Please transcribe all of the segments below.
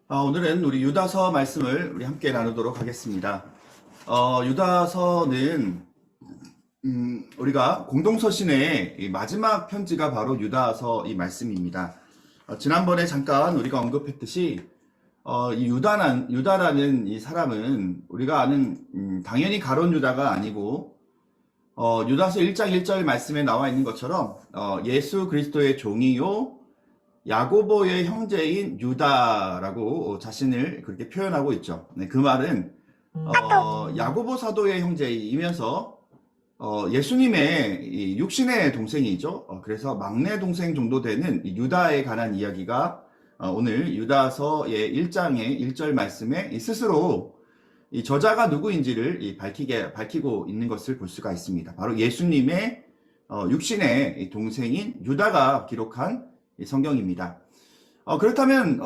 오늘은 우리 유다서 말씀을 우리 함께 나누도록 하겠습니다. 유다서는 우리가 공동서신의 이 마지막 편지가 바로 유다서 이 말씀입니다. 지난번에 잠깐 우리가 언급했듯이 이 유다라는 이 사람은 우리가 아는 당연히 가룟 유다가 아니고 유다서 1장 1절 말씀에 나와 있는 것처럼 예수 그리스도의 종이요 야고보의 형제인 유다라고 자신을 그렇게 표현하고 있죠. 네, 그 말은 야고보 사도의 형제이면서 예수님의 이 육신의 동생이죠. 그래서 막내 동생 정도 되는 유다에 관한 이야기가 오늘 유다서의 1장의 1절 말씀에 스스로 이 저자가 누구인지를 밝히고 있는 것을 볼 수가 있습니다. 바로 예수님의 육신의 동생인 유다가 기록한 성경입니다. 그렇다면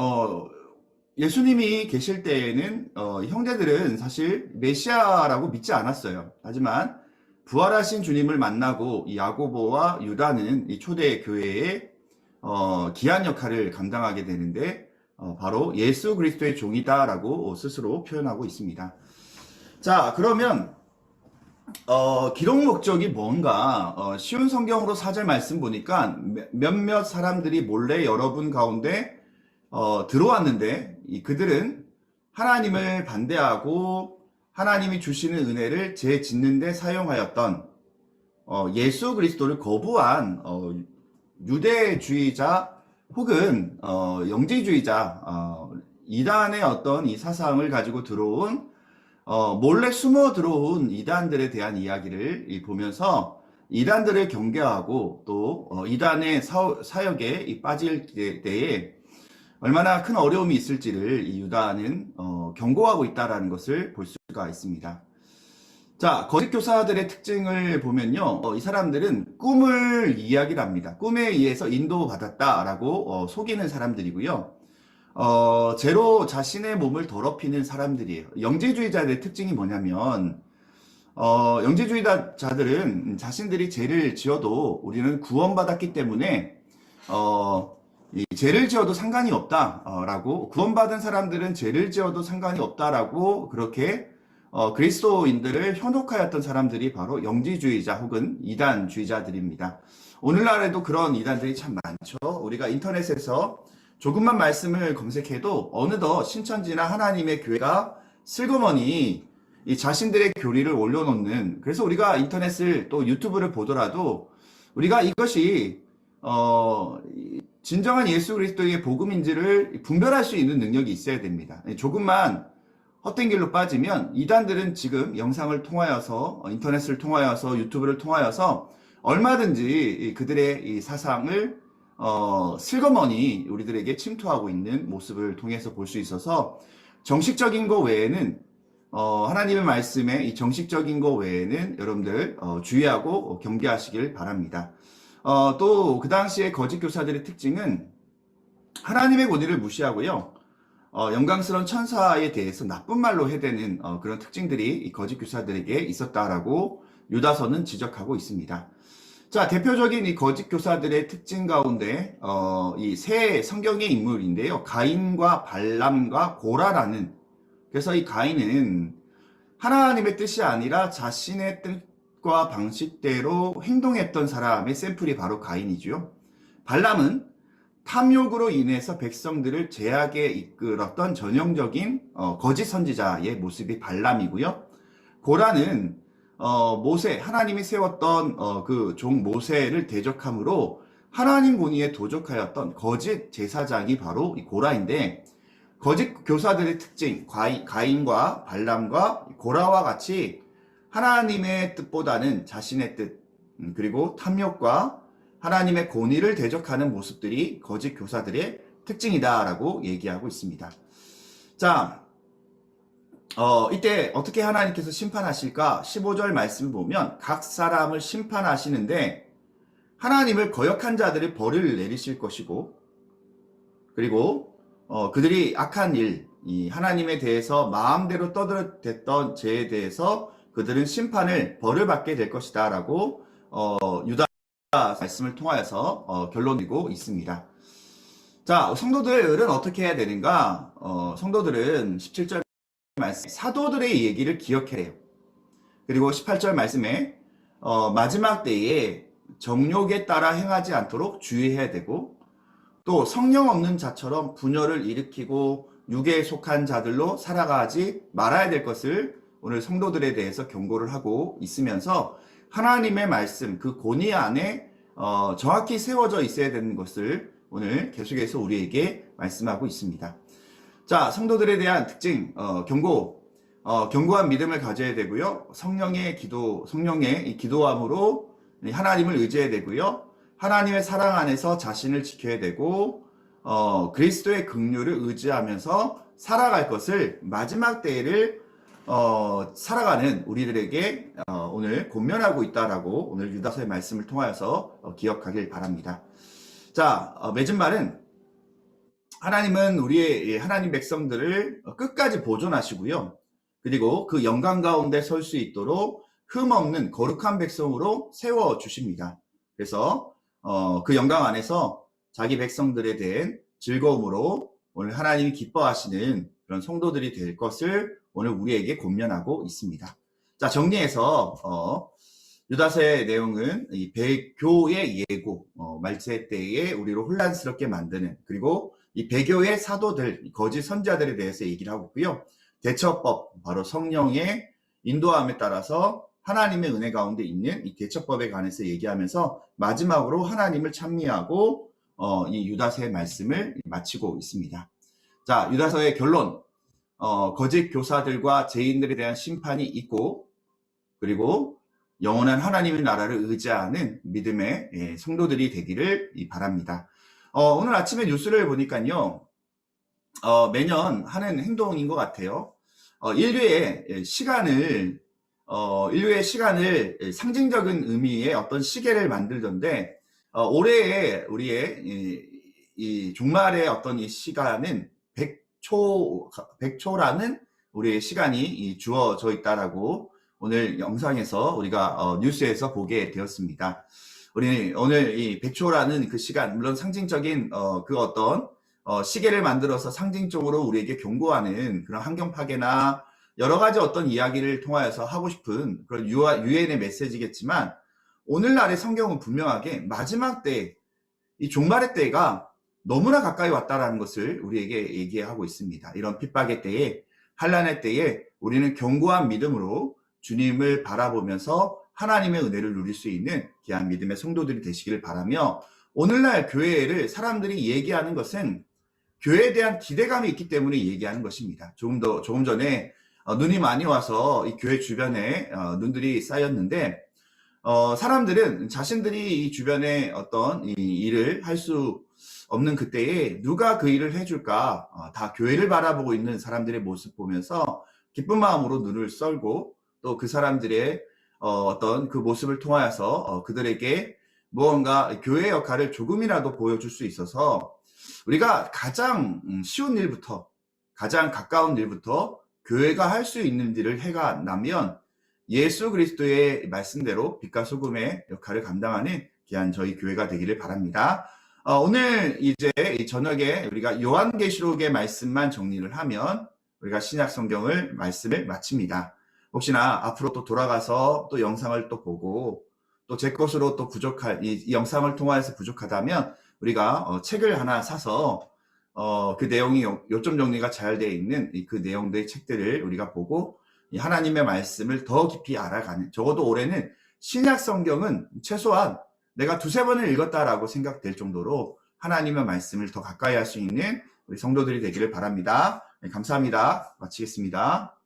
예수님이 계실 때에는 형제들은 사실 메시아라고 믿지 않았어요. 하지만 부활하신 주님을 만나고 이 야고보와 유다는 이 초대 교회의 기한 역할을 감당하게 되는데 바로 예수 그리스도의 종이다라고 스스로 표현하고 있습니다. 자, 그러면 기록 목적이 뭔가 쉬운 성경으로 사절 말씀 보니까 몇몇 사람들이 몰래 여러분 가운데 들어왔는데 그들은 하나님을 반대하고 하나님이 주시는 은혜를 재짓는 데 사용하였던 예수 그리스도를 거부한 유대주의자 혹은 영지주의자 이단의 어떤 이 사상을 가지고 들어온 몰래 숨어 들어온 이단들에 대한 이야기를 보면서 이단들을 경계하고 또 이단의 사역에 빠질 때에 얼마나 큰 어려움이 있을지를 이 유다는 경고하고 있다는 것을 볼 수가 있습니다. 자, 거짓 교사들의 특징을 보면요, 이 사람들은 꿈을 이야기를 합니다. 꿈에 의해서 인도받았다라고 속이는 사람들이고요. 죄로 자신의 몸을 더럽히는 사람들이에요. 영지주의자들의 특징이 뭐냐면 영지주의자들은 자신들이 죄를 지어도 우리는 구원받았기 때문에 이 죄를 지어도 상관이 없다라고, 구원받은 사람들은 죄를 지어도 상관이 없다라고 그렇게 그리스도인들을 현혹하였던 사람들이 바로 영지주의자 혹은 이단주의자들입니다. 오늘날에도 그런 이단들이 참 많죠. 우리가 인터넷에서 조금만 말씀을 검색해도 어느덧 신천지나 하나님의 교회가 슬그머니 이 자신들의 교리를 올려놓는, 그래서 우리가 인터넷을 또 유튜브를 보더라도 우리가 이것이 진정한 예수 그리스도의 복음인지를 분별할 수 있는 능력이 있어야 됩니다. 조금만 헛된 길로 빠지면 이단들은 지금 영상을 통하여서 인터넷을 통하여서 유튜브를 통하여서 얼마든지 그들의 이 사상을 슬그머니 우리들에게 침투하고 있는 모습을 통해서 볼 수 있어서 정식적인 거 외에는 하나님의 말씀에 이 정식적인 거 외에는 여러분들 주의하고 경계하시길 바랍니다. 또 그 당시에 거짓 교사들의 특징은 하나님의 권위를 무시하고요. 영광스러운 천사에 대해서 나쁜 말로 해대는 그런 특징들이 이 거짓 교사들에게 있었다라고 유다서는 지적하고 있습니다. 자, 대표적인 이 거짓 교사들의 특징 가운데 이 세 성경의 인물인데요. 가인과 발람과 고라라는, 그래서 이 가인은 하나님의 뜻이 아니라 자신의 뜻과 방식대로 행동했던 사람의 샘플이 바로 가인이죠. 발람은 탐욕으로 인해서 백성들을 죄악에 이끌었던 전형적인 거짓 선지자의 모습이 발람이고요. 고라는 하나님이 세웠던 그 종 모세를 대적함으로 하나님 권위에 도적하였던 거짓 제사장이 바로 이 고라인데, 거짓 교사들의 특징, 가인과 발람과 고라와 같이 하나님의 뜻보다는 자신의 뜻, 그리고 탐욕과 하나님의 권위를 대적하는 모습들이 거짓 교사들의 특징이다라고 얘기하고 있습니다. 자, 이때 어떻게 하나님께서 심판하실까? 15절 말씀을 보면 각 사람을 심판하시는데 하나님을 거역한 자들의 벌을 내리실 것이고, 그리고 그들이 악한 일, 이 하나님에 대해서 마음대로 떠들어댔던 죄에 대해서 그들은 벌을 받게 될 것이다 라고 유다 말씀을 통하여서 결론내고 있습니다. 자, 성도들은 어떻게 해야 되는가? 성도들은 17절 말씀, 사도들의 얘기를 기억해야 해요. 그리고 18절 말씀에 마지막 때에 정욕에 따라 행하지 않도록 주의해야 되고, 또 성령 없는 자처럼 분열을 일으키고 육에 속한 자들로 살아가지 말아야 될 것을 오늘 성도들에 대해서 경고를 하고 있으면서 하나님의 말씀, 그 권위 안에 정확히 세워져 있어야 되는 것을 오늘 계속해서 우리에게 말씀하고 있습니다. 자, 성도들에 대한 특징, 견고한 믿음을 가져야 되고요. 성령의 이 기도함으로 하나님을 의지해야 되고요. 하나님의 사랑 안에서 자신을 지켜야 되고, 그리스도의 긍휼을 의지하면서 살아갈 것을 마지막 때를 살아가는 우리들에게 오늘 권면하고 있다라고 오늘 유다서의 말씀을 통하여서 기억하길 바랍니다. 자, 맺은 말은 하나님은 우리의 하나님 백성들을 끝까지 보존하시고요. 그리고 그 영광 가운데 설 수 있도록 흠없는 거룩한 백성으로 세워주십니다. 그래서 그 영광 안에서 자기 백성들에 대한 즐거움으로 오늘 하나님이 기뻐하시는 그런 성도들이 될 것을 오늘 우리에게 권면하고 있습니다. 자, 정리해서 유다서의 내용은 이 배교의 예고, 말세 때에 우리를 혼란스럽게 만드는, 그리고 이 배교의 사도들, 거짓 선자들에 대해서 얘기를 하고 있고요. 대처법, 바로 성령의 인도함에 따라서 하나님의 은혜 가운데 있는 이 대처법에 관해서 얘기하면서 마지막으로 하나님을 찬미하고 이 유다서의 말씀을 마치고 있습니다. 자, 유다서의 결론, 거짓 교사들과 죄인들에 대한 심판이 있고, 그리고 영원한 하나님의 나라를 의지하는 믿음의 성도들이 되기를 바랍니다. 오늘 아침에 뉴스를 보니까요, 매년 하는 행동인 것 같아요. 인류의 시간을 상징적인 의미의 어떤 시계를 만들던데, 올해의 우리의 이 종말의 어떤 이 시간은 100초라는 우리의 시간이 주어져 있다라고 오늘 영상에서 우리가 뉴스에서 보게 되었습니다. 우리 오늘 이 100초라는 그 시간, 물론 상징적인 그 어떤 시계를 만들어서 상징적으로 우리에게 경고하는 그런 환경 파괴나 여러 가지 어떤 이야기를 통하여서 하고 싶은 그런 유엔의 메시지겠지만, 오늘날의 성경은 분명하게 마지막 때, 이 종말의 때가 너무나 가까이 왔다라는 것을 우리에게 얘기하고 있습니다. 이런 핍박의 때에, 환난의 때에 우리는 견고한 믿음으로 주님을 바라보면서 하나님의 은혜를 누릴 수 있는 귀한 믿음의 성도들이 되시기를 바라며, 오늘날 교회를 사람들이 얘기하는 것은 교회에 대한 기대감이 있기 때문에 얘기하는 것입니다. 조금 전에 눈이 많이 와서 이 교회 주변에 눈들이 쌓였는데, 사람들은 자신들이 이 주변에 어떤 이 일을 할 수 없는 그때에 누가 그 일을 해줄까, 다 교회를 바라보고 있는 사람들의 모습 보면서 기쁜 마음으로 눈을 썰고, 또 그 사람들의 어떤 그 모습을 통하여서 그들에게 무언가 교회의 역할을 조금이라도 보여줄 수 있어서, 우리가 가장 쉬운 일부터, 가장 가까운 일부터 교회가 할 수 있는 일을 해가나면 예수 그리스도의 말씀대로 빛과 소금의 역할을 감당하는 귀한 저희 교회가 되기를 바랍니다. 오늘 이제 저녁에 우리가 요한계시록의 말씀만 정리를 하면 우리가 신약 성경을 말씀을 마칩니다. 혹시나 앞으로 또 돌아가서 또 영상을 또 보고 또 제 것으로 또 이 영상을 통해서 부족하다면 우리가 책을 하나 사서 그 내용이 요점 정리가 잘 되어 있는 그 내용들의 책들을 우리가 보고 하나님의 말씀을 더 깊이 알아가는, 적어도 올해는 신약 성경은 최소한 내가 두세 번을 읽었다라고 생각될 정도로 하나님의 말씀을 더 가까이 할 수 있는 우리 성도들이 되기를 바랍니다. 네, 감사합니다. 마치겠습니다.